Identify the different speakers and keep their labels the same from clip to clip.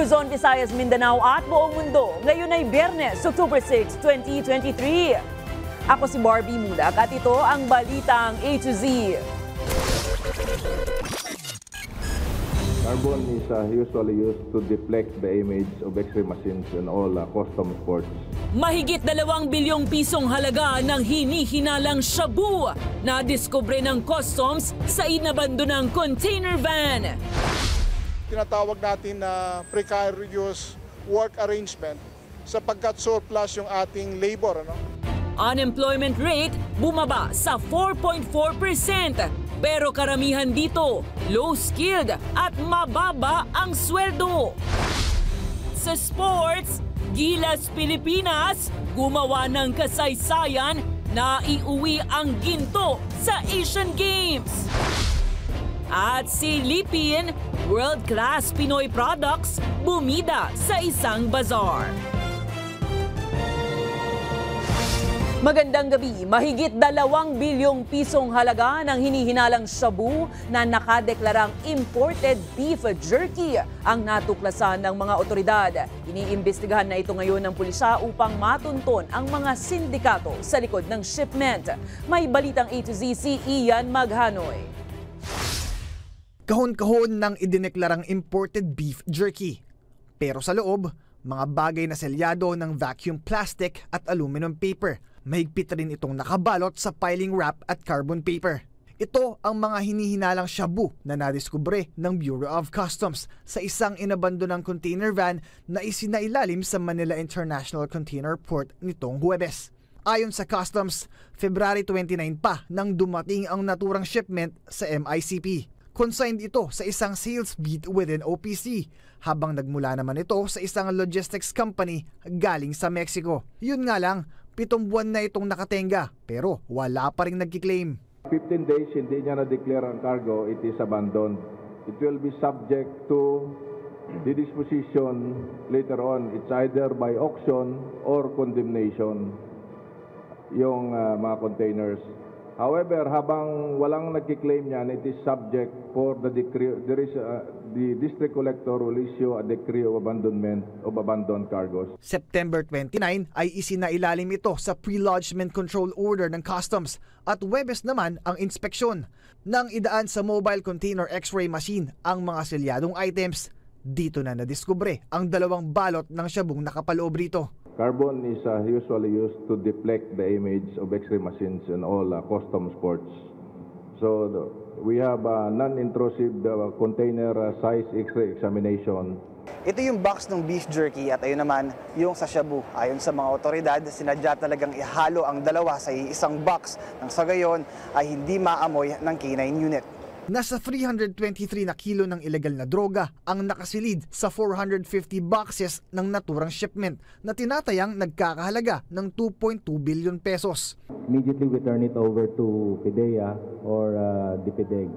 Speaker 1: Luzon, Visayas, Mindanao at buong mundo. Ngayon ay Biyernes, October 6, 2023. Ako si Barbie Mulak at ito ang Balitang A to Z.
Speaker 2: Carbon is usually used to deflect the image of X-ray machines in all custom ports.
Speaker 1: Mahigit 2 bilyong pisong halaga ng hinihinalang shabu na diskubre ng customs sa inabandonang container van.
Speaker 3: Tinatawag natin na precarious work arrangement sapagkat surplus yung ating labor.
Speaker 1: Unemployment rate bumaba sa 4.4%. Pero karamihan dito, low-skilled at mababa ang sweldo. Sa sports, Gilas Pilipinas gumawa ng kasaysayan na iuwi ang ginto sa Asian Games. At silipin, world-class Pinoy products bumida sa isang bazaar. Magandang gabi. Mahigit 2 bilyong pisong halaga ng hinihinalang shabu na nakadeklarang imported beef jerky ang natuklasan ng mga otoridad. Iniimbestigahan na ito ngayon ng pulisya upang matunton ang mga sindikato sa likod ng shipment. May balitang A to Z si Ian Maghanoy.
Speaker 4: Kahon-kahon ng idineklarang imported beef jerky. Pero sa loob, mga bagay na selyado ng vacuum plastic at aluminum paper. Mahigpit rin itong nakabalot sa piling wrap at carbon paper. Ito ang mga hinihinalang shabu na nadiskubre ng Bureau of Customs sa isang inabandonang container van na isinailalim sa Manila International Container Port nitong Huwebes. Ayon sa Customs, February 29 pa nang dumating ang naturang shipment sa MICP. Consigned ito sa isang sales beat within OPC, habang nagmula naman ito sa isang logistics company galing sa Mexico. Yun nga lang, 7 buwan na itong nakatenga pero wala pa rin nagkiklaim.
Speaker 2: 15 days hindi niya na-declare ang cargo, it is abandoned. It will be subject to the disposition later on. It's either by auction or condemnation yung mga containers. However, habang walang nagkiklaim niyan, it is subject for the decree. The district collector will issue a decree of abandonment of abandoned cargos.
Speaker 4: September 29 ay isinailalim ito sa pre-lodgement control order ng Customs at Huwebes naman ang inspeksyon. Nang idaan sa mobile container X-ray machine ang mga selyadong items, dito na nadiskubre ang 2 balot ng shabung nakapaloob rito.
Speaker 2: Carbon is usually used to deflect the image of X-ray machines in all customs ports. So we have a non-intrusive container size X-ray examination.
Speaker 5: Ito yung box ng beef jerky at ayun naman yung sa shabu. Ayon sa mga otoridad, sinadya talagang ihalo ang dalawa sa isang box nang sa gayon ay hindi maamoy ng K9 unit.
Speaker 4: Nasa 323 na kilo ng ilegal na droga ang nakasilid sa 450 boxes ng naturang shipment na tinatayang nagkakahalaga ng 2.2 billion pesos.
Speaker 6: Immediately we turn it over to PIDEA or DPDEG.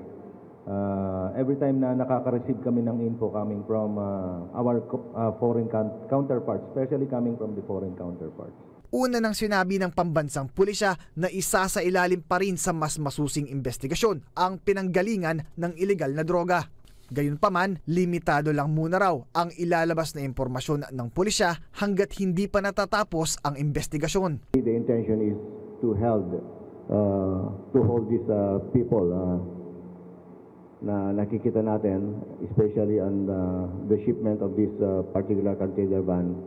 Speaker 6: Every time na nakaka-receive kami ng info coming from our foreign counterparts, especially coming from the foreign counterparts.
Speaker 4: Una nang sinabi ng pambansang pulisya na isa sa ilalim pa rin sa mas masusing investigasyon ang pinanggalingan ng ilegal na droga. Gayunpaman, limitado lang muna raw ang ilalabas na impormasyon ng pulisya hanggat hindi pa natatapos ang investigasyon.
Speaker 6: The intention is to hold these people na nakikita natin, especially on the shipment of this particular container van,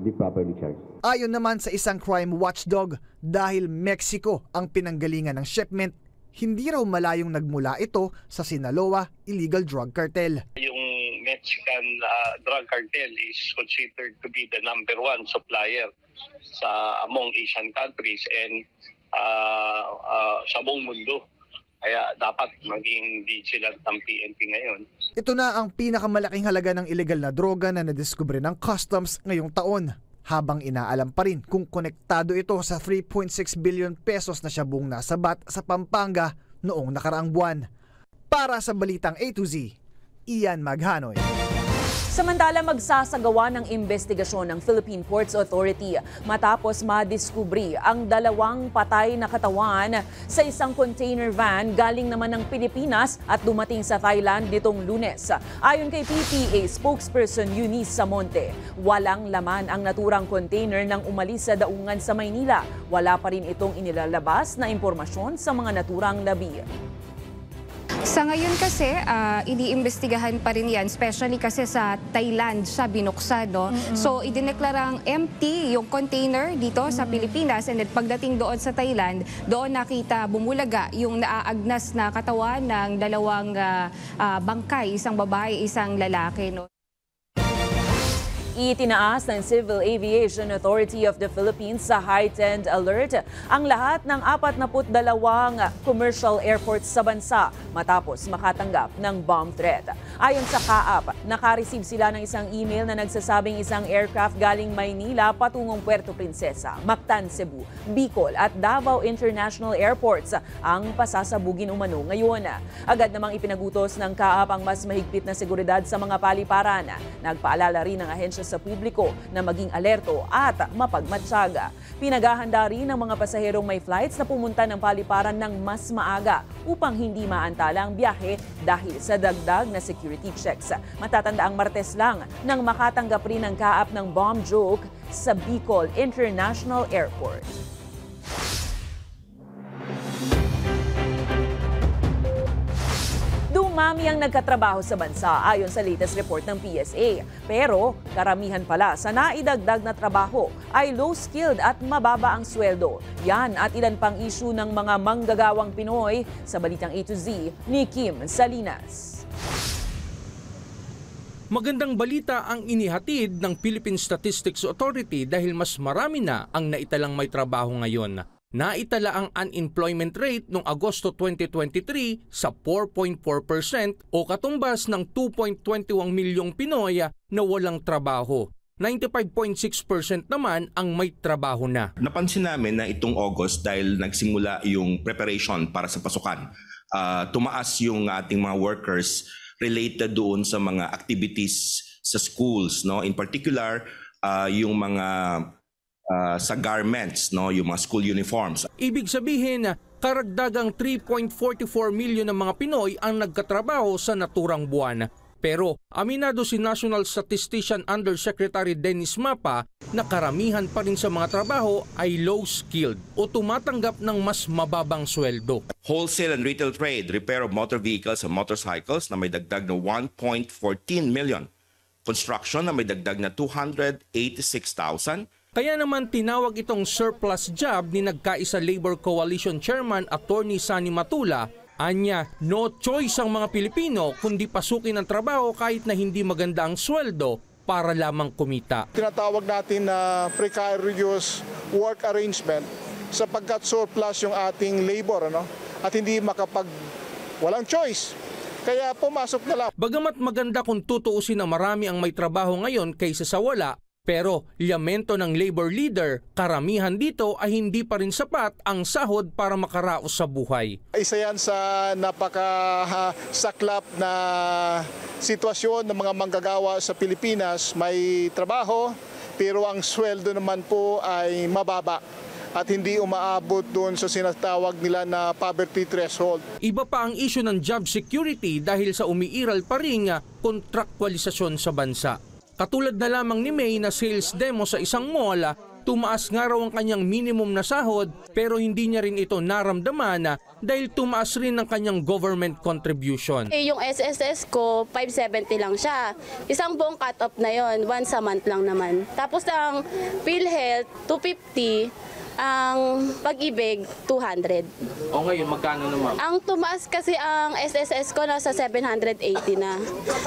Speaker 6: be properly charged.
Speaker 4: Ayon naman sa isang crime watchdog, dahil Mexico ang pinanggalingan ng shipment, hindi raw malayong nagmula ito sa Sinaloa illegal drug cartel.
Speaker 7: Yung Mexican drug cartel is considered to be the #1 supplier among Asian countries and sa buong mundo. Kaya dapat maging vigilant ang PNP ngayon.
Speaker 4: Ito na ang pinakamalaking halaga ng ilegal na droga na nadiskubre ng Customs ngayong taon. Habang inaalam pa rin kung konektado ito sa 3.6 billion pesos na shabung nasabat sa Pampanga noong nakaraang buwan. Para sa Balitang A to Z, Ian Maghanoy.
Speaker 1: Samantala, magsasagawa ng investigasyon ng Philippine Ports Authority matapos madiskubre ang 2 patay na katawan sa isang container van galing naman ng Pilipinas at dumating sa Thailand nitong Lunes. Ayon kay PPA spokesperson Eunice Samonte, walang laman ang naturang container nang umalis sa daungan sa Maynila. Wala pa rin itong inilalabas na impormasyon sa mga naturang labi.
Speaker 8: Sa ngayon kasi, iniimbestigahan pa rin yan, especially kasi sa Thailand siya binuksan. No? So, idineklarang empty yung container dito sa Pilipinas, and then pagdating doon sa Thailand, doon nakita bumulaga yung naaagnas na katawan ng 2 bangkay, isang babae, isang lalaki. No?
Speaker 1: Itinaas ng Civil Aviation Authority of the Philippines sa heightened alert ang lahat ng 42 commercial airports sa bansa matapos makatanggap ng bomb threat. Ayon sa CAAP, nakareceive sila ng isang email na nagsasabing isang aircraft galing Maynila patungong Puerto Princesa, Mactan, Cebu, Bicol at Davao International Airports ang pasasabugin umano ngayon. Agad namang ipinagutos ng CAAP ang mas mahigpit na seguridad sa mga paliparan. Nagpaalala rin ng ahensya sa publiko na maging alerto at mapagmatsaga. Pinaghahanda rin ng mga pasaherong may flights na pumunta ng paliparan ng mas maaga upang hindi maantala ang biyahe dahil sa dagdag na security checks. Matatanda ang Martes lang nang makatanggap rin ng CAAP ng bomb joke sa Bicol International Airport. Dumami ang nagkatrabaho sa bansa ayon sa latest report ng PSA. Pero karamihan pala sa naidagdag na trabaho ay low-skilled at mababa ang sweldo. Yan at ilan pang issue ng mga manggagawang Pinoy sa Balitang A to Z ni Kim Salinas.
Speaker 9: Magandang balita ang inihatid ng Philippine Statistics Authority dahil mas marami na ang naitalang may trabaho ngayon. Naitala ang unemployment rate noong Agosto 2023 sa 4.4% o katumbas ng 2.21 milyong Pinoy na walang trabaho. 95.6% naman ang may trabaho na.
Speaker 10: Napansin namin na itong August dahil nagsimula yung preparation para sa pasukan. Tumaas yung ating mga workers related doon sa mga activities sa schools, no? In particular, yung mga sa garments, no, yung mga school uniforms.
Speaker 9: Ibig sabihin, karagdagang 3.44 milyon ng mga Pinoy ang nagkatrabaho sa naturang buwan. Pero aminado si National Statistician Undersecretary Dennis Mapa na karamihan pa rin sa mga trabaho ay low-skilled o tumatanggap ng mas mababang sweldo.
Speaker 10: Wholesale and retail trade, repair of motor vehicles and motorcycles na may dagdag na 1.14 million. Construction na may dagdag na 286,000.
Speaker 9: Kaya naman tinawag itong surplus job ni Nagkaisa Labor Coalition Chairman Attorney Sani Matula. Anya, no choice ang mga Pilipino kundi pasukin ang trabaho kahit na hindi maganda ang sweldo para lamang kumita.
Speaker 3: Tinatawag natin na precarious work arrangement sapagkat surplus yung ating labor, ano? At hindi walang choice. Kaya pumasok na lang.
Speaker 9: Bagamat maganda kung tutuusin na marami ang may trabaho ngayon kaysa sa wala, pero lamento ng labor leader, karamihan dito ay hindi pa rin sapat ang sahod para makaraos sa buhay.
Speaker 3: Isa yan sa napakasaklap na sitwasyon ng mga manggagawa sa Pilipinas. May trabaho pero ang sweldo naman po ay mababa at hindi umaabot doon sa sinatawag nila na poverty threshold.
Speaker 9: Iba pa ang issue ng job security dahil sa umiiral pa ring kontraktualisasyon sa bansa. Katulad na lamang ni May na sales demo sa isang mall, tumaas nga raw ang kanyang minimum na sahod pero hindi niya rin ito naramdaman dahil tumaas rin ang kanyang government contribution.
Speaker 11: Yung SSS ko, 570 lang siya. Isang buong cut-off na yon, once a month lang naman. Tapos ang PhilHealth, 250. Ang Pag-ibig, 200.
Speaker 9: O ngayon, magkano naman?
Speaker 11: Ang tumaas kasi ang SSS ko nasa 780 na.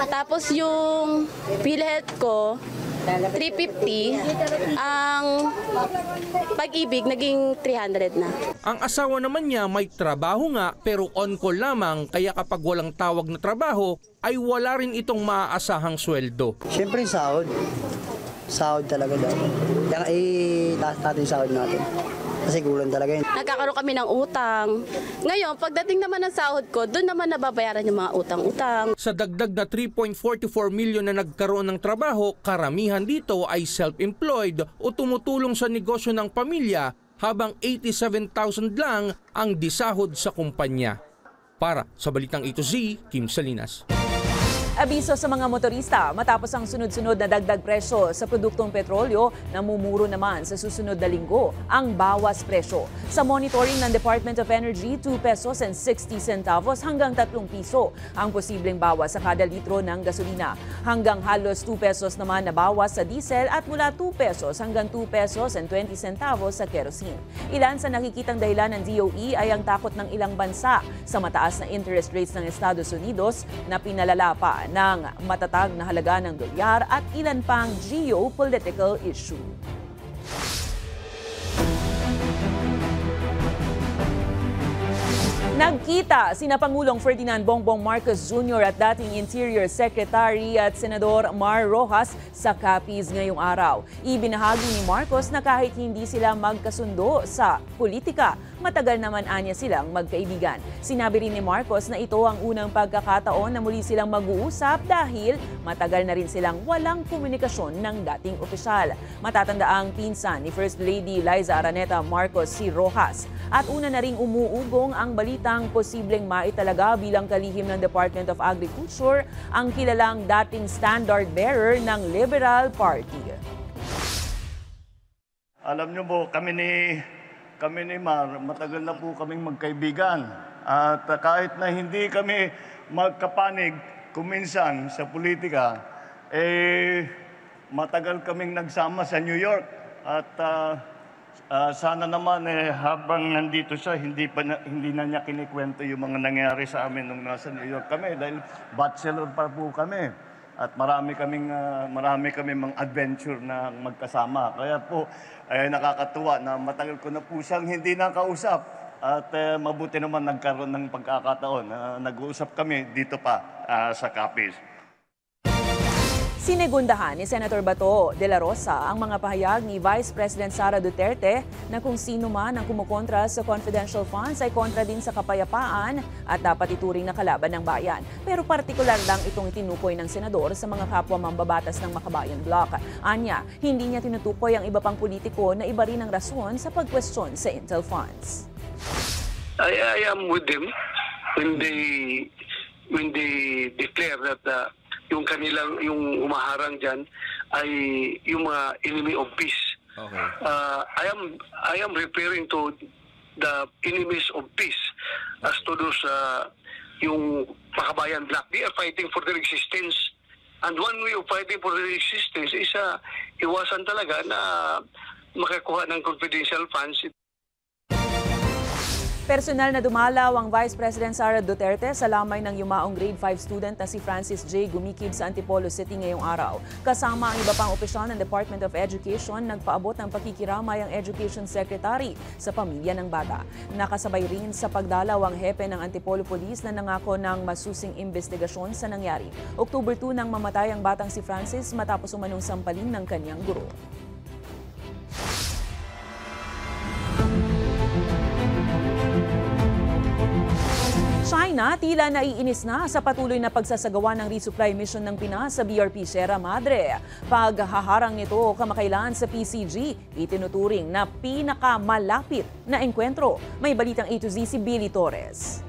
Speaker 11: Tapos yung PhilHealth ko, 350. Ang Pag-ibig, naging 300 na.
Speaker 9: Ang asawa naman niya may trabaho nga pero on-call lamang kaya kapag walang tawag na trabaho ay wala rin itong maaasahang sweldo.
Speaker 12: Siyempre sahod. Sahod talaga daw. Kaya itaas natin sahod natin. Kasi kulang talaga yun.
Speaker 11: Nagkakaroon kami ng utang. Ngayon, pagdating naman ng sahod ko, doon naman nababayaran yung mga utang-utang.
Speaker 9: Sa dagdag na 3.44 million na nagkaroon ng trabaho, karamihan dito ay self-employed o tumutulong sa negosyo ng pamilya, habang 87,000 lang ang disahod sa kumpanya. Para sa Balitang A to Z, Kim Salinas.
Speaker 1: Abiso sa mga motorista, matapos ang sunod-sunod na dagdag presyo sa produktong petrolyo, namumuro naman sa susunod na linggo ang bawas presyo. Sa monitoring ng Department of Energy, 2 pesos and 60 centavos hanggang 3 piso ang posibleng bawas sa kada litro ng gasolina. Hanggang halos 2 pesos naman na bawas sa diesel at mula 2 pesos hanggang 2 pesos and 20 centavos sa kerosene. Ilan sa nakikitang dahilan ng DOE ay ang takot ng ilang bansa sa mataas na interest rates ng Estados Unidos na pinalala pa ng matatag na halaga ng dolyar at ilan pang geopolitical issue. Nagkita sina Pangulong Ferdinand Bongbong Marcos Jr. at dating Interior Secretary at Senador Mar Rojas sa Capiz ngayong araw. Ibinahagi ni Marcos na kahit hindi sila magkasundo sa politika, matagal naman anya silang magkaibigan. Sinabi rin ni Marcos na ito ang unang pagkakataon na muli silang mag-uusap dahil matagal na rin silang walang komunikasyon ng dating opisyal. Matatanda ang pinsan ni First Lady Liza Araneta Marcos si Rojas. At una na ring umuugong ang balitang posibleng maitalaga bilang kalihim ng Department of Agriculture ang kilalang dating standard bearer ng Liberal Party.
Speaker 13: Alam niyo po, kami ni Mar, matagal na po kaming magkaibigan. At kahit na hindi kami magkapanig kuminsan sa politika, matagal kaming nagsama sa New York. At sana naman habang nandito siya, hindi na niya kinikwento yung mga nangyari sa amin nung nasa New York kami dahil bachelor pa po kami. At marami kaming mga adventure na magkasama. Kaya po nakakatuwa na matagal ko na po siyang hindi nakausap. At mabuti naman nagkaroon ng pagkakataon na nag-uusap kami dito pa sa Capiz.
Speaker 1: Sinegundahan ni Senator Bato de la Rosa ang mga pahayag ni Vice President Sara Duterte na kung sino man ang kumukontra sa confidential funds ay kontra din sa kapayapaan at dapat ituring na kalaban ng bayan. Pero partikular lang itong itinukoy ng senador sa mga kapwa mambabatas ng Makabayan Bloc. Anya, hindi niya tinutukoy ang iba pang politiko na iba rin ang rason sa pagkwestiyon sa Intel funds.
Speaker 14: I am with them when they declare that yung humaharang diyan ay yung mga enemy of peace. Okay. I am referring to the enemies of peace as to those yung Makabayan Bloc. They are fighting for their existence. And one way of fighting for their existence is iwasan talaga na makakuha ng confidential funds.
Speaker 1: Personal na dumalaw ang Vice President Sara Duterte sa lamay ng yumaong grade 5 student na si Francis J. Gumikib sa Antipolo City ngayong araw. Kasama ang iba pang opisyal ng Department of Education, nagpaabot ng pakikiramay ang Education Secretary sa pamilya ng bata. Nakasabay rin sa pagdalaw ang hepe ng Antipolo Police na nangako ng masusing investigasyon sa nangyari. October 2 nang mamatay ang batang si Francis matapos umanong sampalin ng kanyang guro. China tila naiinis na sa patuloy na pagsasagawa ng resupply mission ng Pinas sa BRP Sierra Madre. Paghaharang nito kamakailan sa PCG, itinuturing na pinakamalapit na engkwentro. May balitang A to Z si Billy Torres.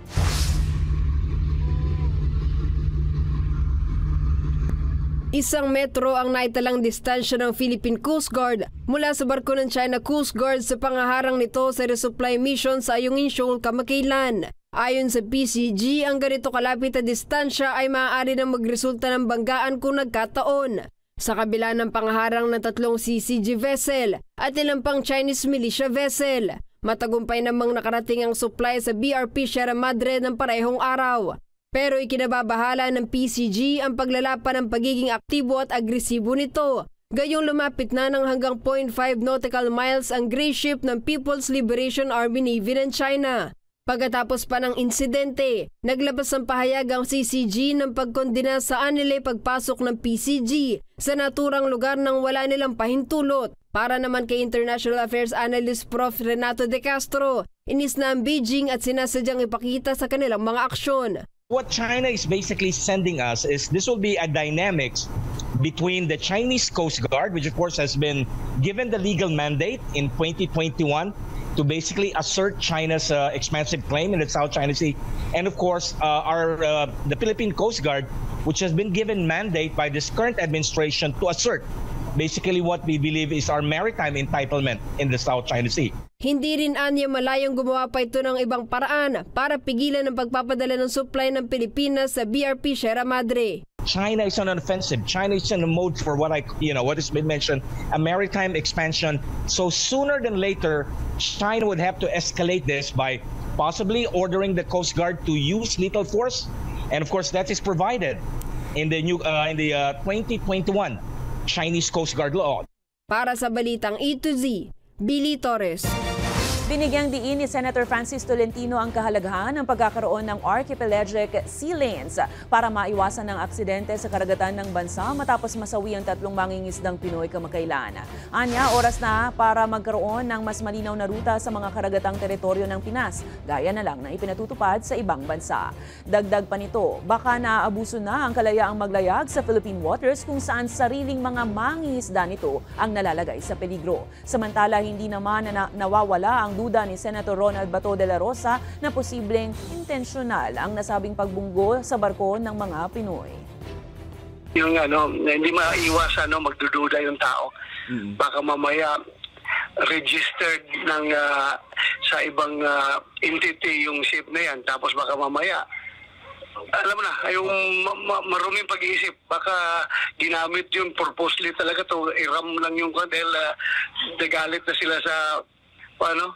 Speaker 15: Isang metro ang naitalang distansya ng Philippine Coast Guard mula sa barko ng China Coast Guard sa pangaharang nito sa resupply mission sa Ayungin Shoal kamakailan. Ayon sa PCG, ang ganito kalapit na distansya ay maaari na magresulta ng banggaan kung nagkataon. Sa kabila ng pangaharang ng 3 CCG vessel at ilang pang Chinese militia vessel, matagumpay namang nakarating ang supply sa BRP Sierra Madre ng parehong araw. Pero ikinababahala ng PCG ang paglalapan ng pagiging aktibo at agresibo nito. Gayong lumapit na ng hanggang 0.5 nautical miles ang gray ship ng People's Liberation Army Navy ng China. Pagkatapos pa ng insidente, naglabas ng pahayag ang CCG ng pagkondena sa anilay pagpasok ng PCG sa naturang lugar nang wala nilang pahintulot. Para naman kay International Affairs Analyst Prof. Renato De Castro, inis na ang Beijing at sinasadyang ipakita sa kanilang mga aksyon.
Speaker 12: What China is basically sending us is this will be a dynamics between the Chinese Coast Guard, which of course has been given the legal mandate in 2021 to basically assert China's expansive claim in the South China Sea, and of course the Philippine Coast Guard, which has been given mandate by this current administration to assert basically what we believe is our maritime entitlement in the South China Sea.
Speaker 15: Hindi rin anya malayong gumawa pa ito ng ibang paraan para pigilan ang pagpapadala ng supply ng Pilipinas sa BRP Sierra Madre.
Speaker 12: China is on an offensive. China is in a mode for what has been mentioned, a maritime expansion. So sooner than later, China would have to escalate this by possibly ordering the Coast Guard to use lethal force, and of course that is provided in the 2021 Chinese Coast Guard law.
Speaker 15: Para sa Balitang A to Z, Billy Torres.
Speaker 1: Binigyang diin ni Senator Francis Tolentino ang kahalagahan ng pagkakaroon ng archipelagic sea lanes para maiwasan ng aksidente sa karagatan ng bansa matapos masawi ang 3 mangingisdang Pinoy kamakailan. Anya, oras na para magkaroon ng mas malinaw na ruta sa mga karagatang teritoryo ng Pinas, gaya na lang na ipinatutupad sa ibang bansa. Dagdag pa nito, baka naaabuso na ang kalayaang maglayag sa Philippine waters kung saan sariling mga mangingisda nito ang nalalagay sa peligro. Samantala, hindi naman nawawala ang duda ni Senator Ronald Bato de la Rosa na posibleng intensyonal ang nasabing pagbunggo sa barko ng mga Pinoy.
Speaker 14: Yung hindi maiwasan magdududa yung tao. Baka mamaya registered ng sa ibang entity yung ship na yan, tapos baka mamaya alam mo na, yung maruming pag-iisip, baka ginamit yun purposely talaga to iram lang yung dahil nagalit na sila sa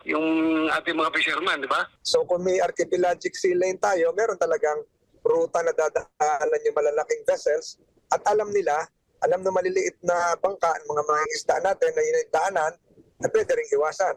Speaker 14: yung ating mga fisherman, di ba?
Speaker 16: So kung may archipelagic sea lane tayo, meron talagang ruta na dadaanan yung malalaking vessels at alam na maliliit na bangka, mga isda natin na yun yung daanan na pwede rin iwasan.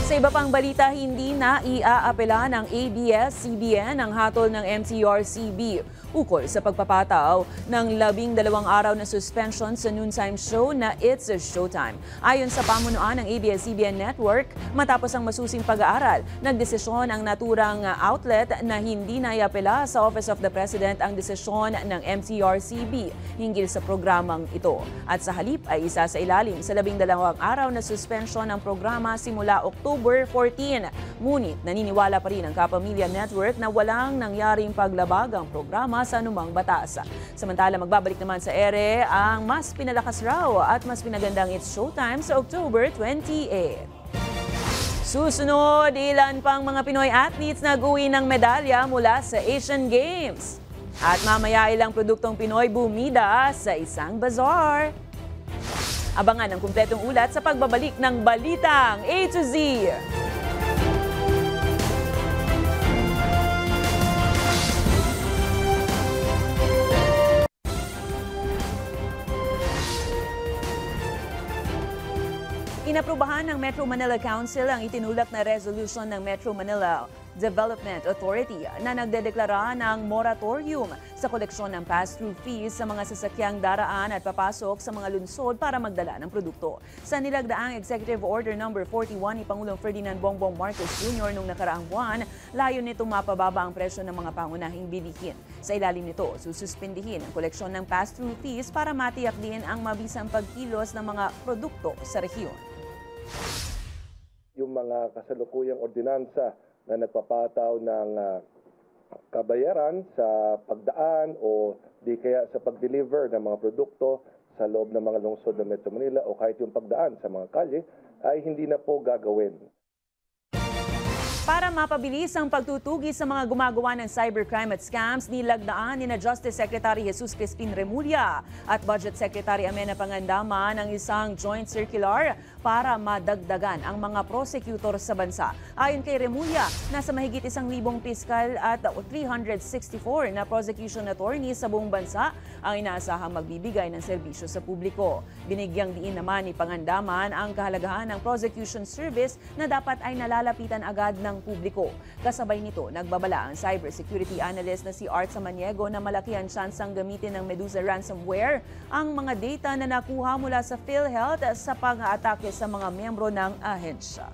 Speaker 1: Sa iba pang balita, hindi na iaapela ng ABS-CBN ang hatol ng MTRCB ukol sa pagpapataw ng 12 araw na suspension sa noontime show na It's a Showtime. Ayon sa pamunuan ng ABS-CBN Network, matapos ang masusing pag-aaral, nagdesisyon ang naturang outlet na hindi na iapela sa Office of the President ang desisyon ng MTRCB hinggil sa programang ito. At sa halip ay isa sa ilalim sa 12 araw na suspension ng programa simula October 14. Ngunit naniniwala pa rin ang Kapamilya Network na walang nangyaring paglabag ang programa sa anumang batas. Samantala, magbabalik naman sa ere ang mas pinalakas raw at mas pinagandang It's Showtime sa October 28. Susunod, ilan pang mga Pinoy athletes nag-uwi ng medalya mula sa Asian Games. At mamaya ilang produktong Pinoy bumida sa isang bazaar. Abangan ang kumpletong ulat sa pagbabalik ng Balitang A to Z. Inaprubahan ng Metro Manila Council ang itinulak na resolution ng Metro Manila Development Authority na nagdedeklara ng moratorium sa koleksyon ng pass-through fees sa mga sasakyang daraan at papasok sa mga lungsod para magdala ng produkto. Sa nilagdaang Executive Order No. 41 ni Pangulong Ferdinand Bongbong Marcos Jr. noong nakaraang buwan, layon nitong mapababa ang presyo ng mga pangunahing bilihin. Sa ilalim nito, sususpindihin ang koleksyon ng pass-through fees para matiyak din ang mabisang pagkilos ng mga produkto sa rehiyon.
Speaker 2: Yung mga kasalukuyang ordinansa na nagpapataw ng kabayaran sa pagdaan o di kaya sa pag-deliver ng mga produkto sa loob ng mga lungsod ng Metro Manila o kahit yung pagdaan sa mga kalye ay hindi na po gagawin.
Speaker 1: Para mapabilis ang pagtutugi sa mga gumagawa ng cybercrime at scams, nilagdaan ni Justice Secretary Jesus Crispin Remulla at Budget Secretary Amena Pangandaman ang isang joint circular para madagdagan ang mga prosecutor sa bansa. Ayon kay Remulla, nasa mahigit 1,000 piskal at 364 na prosecution attorneys sa buong bansa ang inaasahang magbibigay ng serbisyo sa publiko. Binigyang diin naman ni Pangandaman ang kahalagahan ng prosecution service na dapat ay nalalapitan agad ng ng publiko. Kasabay nito, nagbabala ang cybersecurity analyst na si Art Samaniego na malaki ang tsansang gamitin ng Medusa ransomware ang mga data na nakuha mula sa PhilHealth sa pang-aatake sa mga miyembro ng ahensya.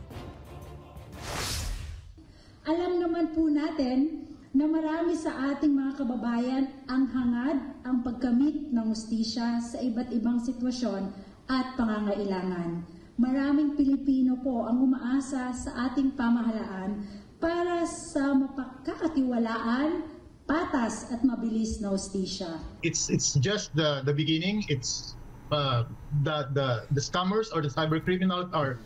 Speaker 17: Alam naman po natin na marami sa ating mga kababayan ang hangad ang pagkamit ng hustisya sa iba't ibang sitwasyon at pangangailangan. Maraming Pilipino po ang umaasa sa ating pamahalaan para sa mapagkakatiwalaan, patas at mabilis na hustisya.
Speaker 18: It's just the beginning. It's the scammers or the cyber criminals are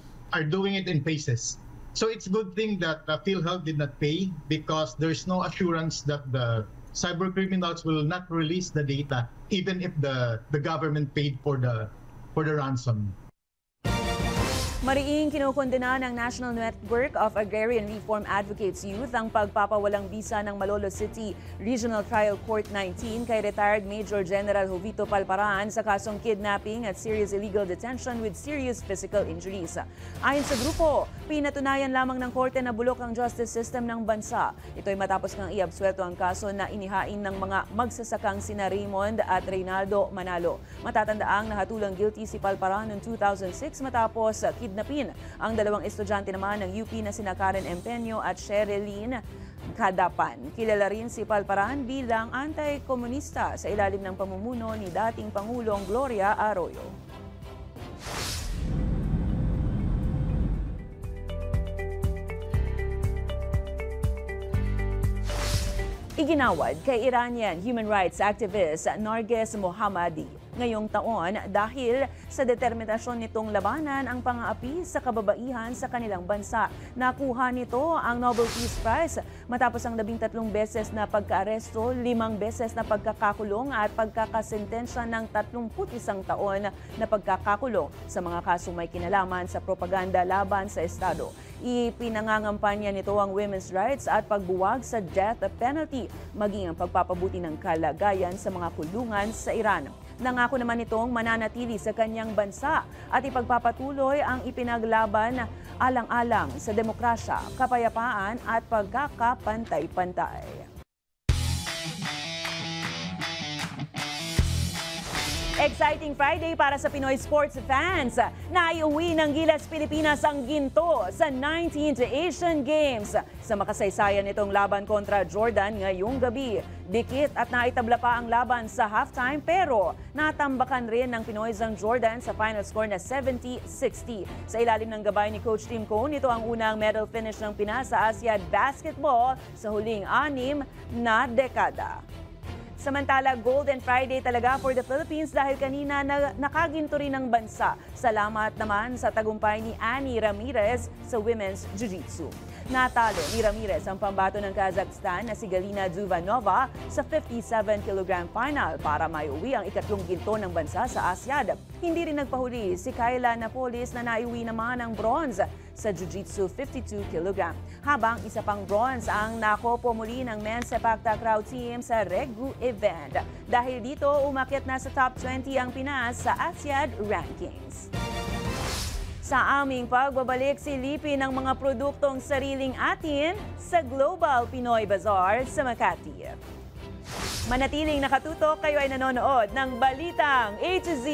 Speaker 18: doing it in phases. So it's a good thing that PhilHealth did not pay because there's no assurance that the cyber criminals will not release the data even if the government paid for the ransom.
Speaker 1: Mariing kinukondena ng National Network of Agrarian Reform Advocates Youth ang pagpapawalang bisa ng Malolos City Regional Trial Court 19 kay retired Major General Jovito Palparan sa kasong kidnapping at serious illegal detention with serious physical injuries. Ayon sa grupo, pinatunayan lamang ng korte na bulok ang justice system ng bansa. Ito'y matapos ngang iabsuelto ang kaso na inihain ng mga magsasakang sina Raymond at Reynaldo Manalo. Matatandaang nahatulang guilty si Palparan noong 2006 matapos kidnapin ang dalawang estudyante naman ng UP na sina Karen Empeño at Sherilyn Cadapan. Kilala rin si Palparan bilang anti-komunista sa ilalim ng pamumuno ni dating Pangulong Gloria Arroyo. Iginawad kay Iranian human rights activist Narges Mohammadi ngayong taon dahil sa determinasyon nitong labanan ang pang-aapi sa kababaihan sa kanilang bansa. Nakuha nito ang Nobel Peace Prize matapos ang 13 beses na pagka-aresto, 5 beses na pagkakakulong at pagkakasentensya ng 31 taon na pagkakakulong sa mga kasong may kinalaman sa propaganda laban sa Estado. Ipinangangampanya nito ang women's rights at pagbuwag sa death penalty, maging ang pagpapabuti ng kalagayan sa mga kulungan sa Iran. Nangako naman itong mananatili sa kanyang bansa at ipagpapatuloy ang ipinaglaban alang-alang sa demokrasya, kapayapaan at pagkakapantay-pantay. Exciting Friday para sa Pinoy sports fans. Naiuwi ng Gilas Pilipinas ang ginto sa 19th Asian Games. Sa makasaysayan nitong laban kontra Jordan ngayong gabi. Dikit at naitabla pa ang laban sa halftime pero natambakan rin ng Pinoys ang Jordan sa final score na 70-60. Sa ilalim ng gabay ni Coach Tim Cone, ito ang unang medal finish ng Pinas sa Asiad Basketball sa huling 6 na dekada. Samantala, Golden Friday talaga for the Philippines dahil kanina nakaginto rin ng bansa. Salamat naman sa tagumpay ni Annie Ramirez sa Women's Jiu-Jitsu. Natalo ni Ramirez ang pambato ng Kazakhstan na si Galina Duvanova sa 57 kg final para maiuwi ang ikatlong ginto ng bansa sa Asiad. Hindi rin nagpahuli si Kayla Napolis na naiuwi naman ang bronze sa Jiu-Jitsu 52 kg. Habang isa pang bronze ang nakopo muli ng men's sepak takraw team sa Regu event. Dahil dito, umakyat na sa top 20 ang Pinas sa Asiad rankings. Sa aming pagbabalik, silipin ng mga produktong sariling atin sa Global Pinoy Bazaar sa Makati. Manatiling nakatutok, kayo ay nanonood ng Balitang A to Z.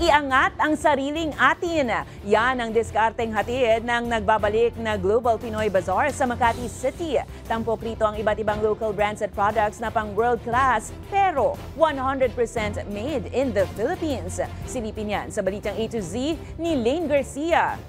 Speaker 1: Iangat ang sariling atin. Yan ang diskarteng hatid ng nagbabalik na Global Pinoy Bazaar sa Makati City. Tampok rito ang iba't ibang local brands at products na pang world class pero 100% made in the Philippines. Silipin yan sa Balitang A to Z ni Lane Garcia.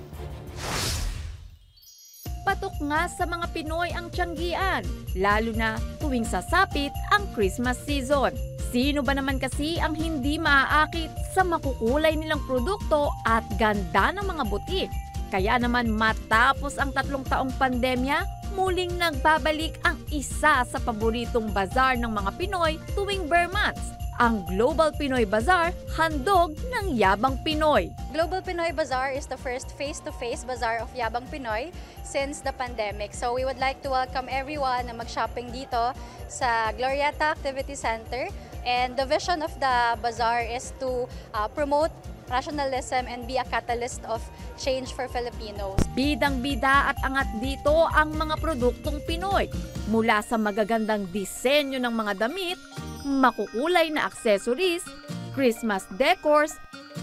Speaker 19: Patok nga sa mga Pinoy ang tiyanggian, lalo na tuwing sasapit ang Christmas season. Sino ba naman kasi ang hindi maaakit sa makukulay nilang produkto at ganda ng mga butik? Kaya naman matapos ang 3 taong pandemya, muling nagbabalik ang isa sa paboritong bazar ng mga Pinoy tuwing bare months, Ang Global Pinoy Bazaar, handog ng Yabang Pinoy.
Speaker 20: Global Pinoy Bazaar is the first face-to-face bazaar of Yabang Pinoy since the pandemic. So we would like to welcome everyone na mag-shopping dito sa Glorieta Activity Center. And the vision of the bazaar is to promote rationalism and be a catalyst of change for Filipinos.
Speaker 19: Bidang-bida at angat dito ang mga produktong Pinoy. Mula sa magagandang disenyo ng mga damit, makukulay na accessories, Christmas decors,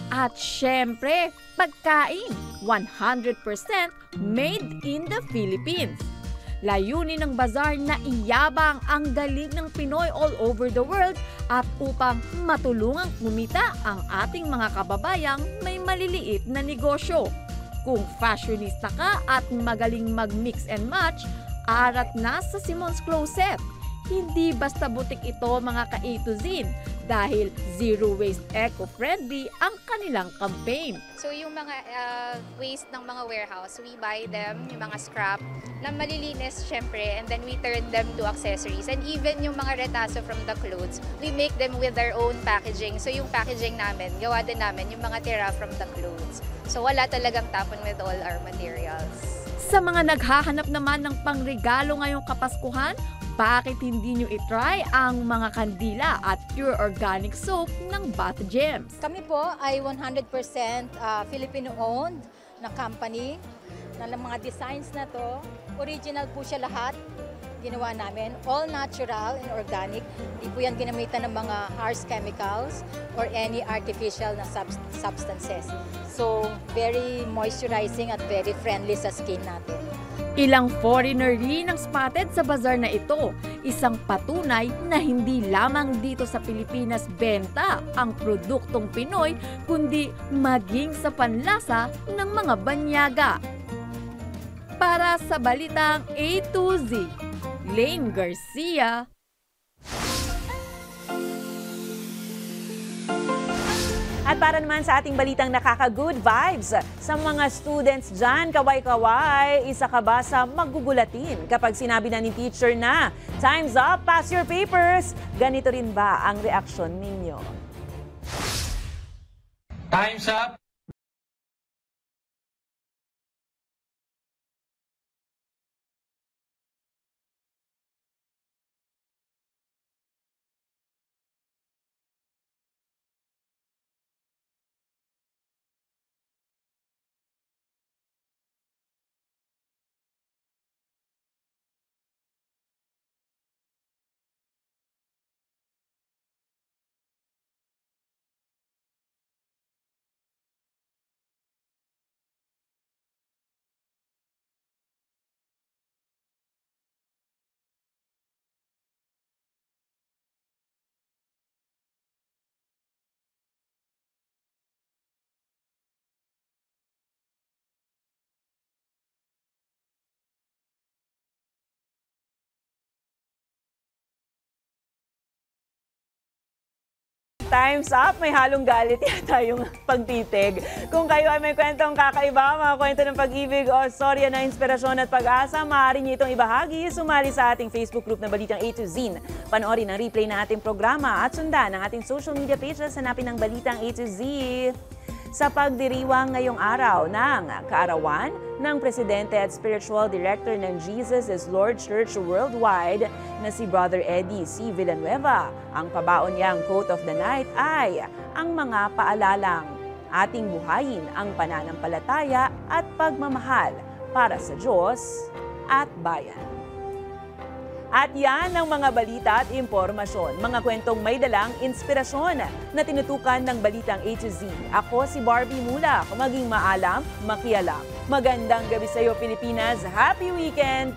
Speaker 19: at syempre, pagkain, 100% made in the Philippines. Layunin ng bazaar na iyabang ang galing ng Pinoy all over the world at upang matulungang kumita ang ating mga kababayang may maliliit na negosyo. Kung fashionista ka at magaling mag-mix and match, arat na sa Simon's Closet. Hindi basta butik ito mga ka-A to Z dahil zero waste eco-friendly ang kanilang campaign.
Speaker 20: So yung mga waste ng mga warehouse, we buy them, yung mga scrap, na malilinis syempre, and then we turn them to accessories. And even yung mga retaso from the clothes, we make them with their own packaging. So yung packaging namin, gawa din namin yung mga tira from the clothes. So wala talagang tapon with all our materials.
Speaker 19: Sa mga naghahanap naman ng pangregalo ngayong Kapaskuhan, bakit hindi nyo itry ang mga kandila at pure organic soap ng Bath Gems?
Speaker 21: Kami po ay 100% Filipino-owned na company na mga designs na to. Original po siya lahat. Ginawa namin, all natural and organic. Hindi po yan ginamitan ng mga harsh chemicals or any artificial na substances. So, very moisturizing at very friendly sa skin natin.
Speaker 19: Ilang foreigner rin ang spotted sa bazaar na ito. Isang patunay na hindi lamang dito sa Pilipinas benta ang produktong Pinoy, kundi maging sa panlasa ng mga banyaga. Para sa Balitang A to Z, Lane Garcia.
Speaker 1: At para naman sa ating balitang nakaka-good vibes, sa mga students dyan, kaway-kaway, isa ka ba sa magugulatin kapag sinabi na ni teacher na, time's up, pass your papers? Ganito rin ba ang reaksyon ninyo?
Speaker 22: Time's up!
Speaker 1: Time's up! May halong galit yata yung pagtitig. Kung kayo ay may kwentong kakaiba, mga kwento ng pag-ibig o storya na inspirasyon at pag-asa, maaari niyo itong ibahagi. Sumali sa ating Facebook group na Balitang A to Z. Panoorin ang replay na ating programa at sundan ang ating social media pages. Hanapin ang Balitang A to Z. Sa pagdiriwang ngayong araw ng kaarawan ng Presidente at Spiritual Director ng Jesus is Lord Church Worldwide na si Brother Eddie C. Villanueva. Ang pabaon niyang quote of the night ay ang mga paalalang ating buhayin ang pananampalataya at pagmamahal para sa Diyos at bayan. At yan ang mga balita at impormasyon, mga kwentong may dalang inspirasyon na tinutukan ng Balitang A to Z. Ako si Barbie Mulak, maging maalam, makialam. Magandang gabi sa iyo, Pilipinas. Happy weekend!